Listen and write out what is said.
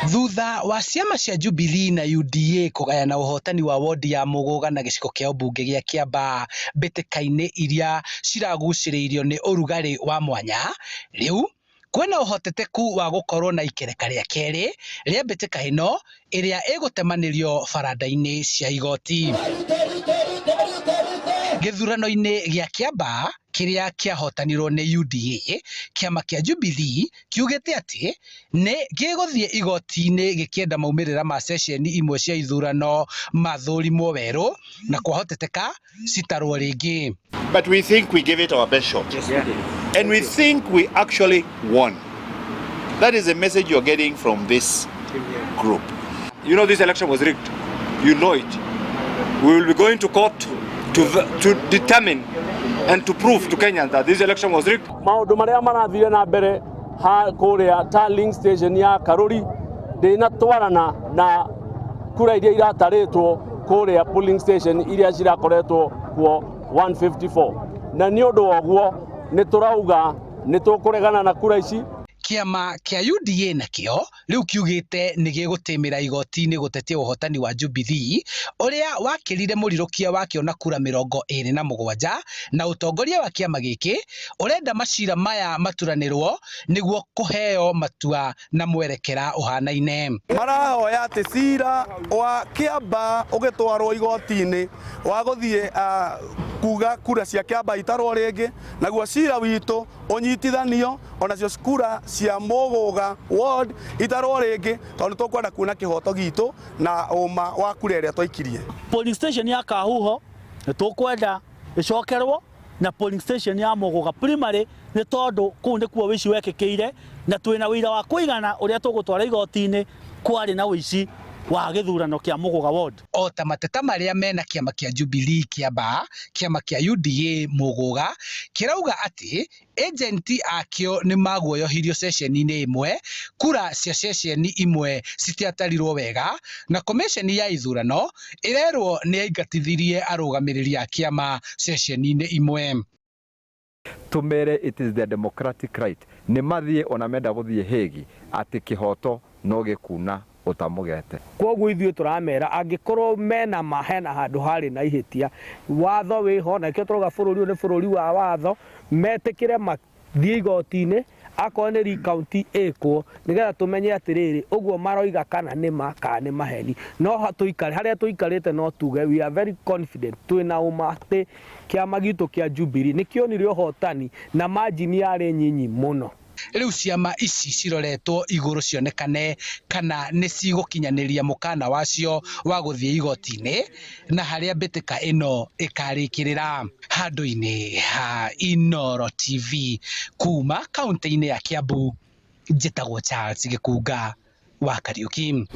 Thutha wa ciama cia Jubilee na UDA kugayana uhotani wa wodi ya Muguga na giciko kia ubunge gia Kiambaa mbitikaini iria ciraguciriirio ni urugari wa mwanya, riu kwena uhoteteku wa gukorwo na ikereka ria keri ria mbitika ino iria igutemanirio farada-ini cia igoti. Githurano-ini gia Kiambaa kiria kiahotanirwo ni UDA, kiama kia Jubilee kiugite ati ni giguthie igoti-ini gikienda maumirira ma ceceni imwe cia ithurano mathurimwo weru na kwahoteteka citarwo ringi. But we think we give it our best shot. Yes, and we think we actually won. That is the message you're getting from this group. You know this election was rigged. You know it. We will be going to court to determine and to prove to Kenyans that this election was rigged. Maundu maria marathire na mbere ha kuria Tarling station ya Karuri ndina twarana na kura iria irataritwo kuria polling station iria cirakoretwo kuo 154 na ni undu woguo ni turauga ni tukuregana na kura ici. Kiama kia UDA nakio riu kiugite ni gigutimira igoti-ini gutetia uhotani wa Jubilee uria wakirire murirukia wakio na kura 27 na utongoria wa kiama giki urenda macira maya maturanirwo niguo kuheo matua na mwerekera uhanaine. Marahoya ati cira wa Kiambaa ugitwarwo igoti-ini wa guthie kuga kura cia Kiambaa itarwo ringi naguo cira witu unyitithanio onacio kura cia Muguga ward itarwo ringi tondu tukwenda kuona kihoto gitu na uma wa kura iria twaikirie. Polling station ya Kahuho ni tukwenda icokerwo na polling station ya Muguga primary ni tondu kuu ndikuo wici wekĩkĩire na twina wira wa kuigana uria tugutwara igoti-ini kwari na wici wa githurano kia Muguga ward. O ta mateta maria mena kiama kia Jubilee Kiambaa, kiama kia UDA Muguga kirauga ati agenti akio ni maguoyohirio ceceni-ini imwe, kura cia ceceni imwe citiatarirwo wega na komisheni ya ithurano irerwo ni aingatithirie arugamiriri a kiama ceceni-ini imwe. Tumere it is the democratic right. Ni mathie ona menda guthie Hegi ati kihoto no gikuna utamugete. Koguo ithuĩ turamera angikorwo mena mahena handu hari na ihitia watho wiho na kio turoga bururi ni bururi wa watho metikire mathie igoti-ini akorwo ni county ĩkwo nigetha tumenye atiriri uguo maroiga kana nima kana ni maheni no tuikare haria tuikarite no tuge we are very confident twina uma ati kiama gitu kia Jubilee nikionire uhotani na margin yari nyinyi muno. Riu ciama ici ciroretwo iguru cionekane kana ni cigukinyaniria mukana wacio wa guthie igoti-ini na haria mbitika ino ikarikirira. Handu-ini ha Inooro TV kuma kaunti-ini ya Kiambu, njitagwo Charles Gikunga wa Kariuki.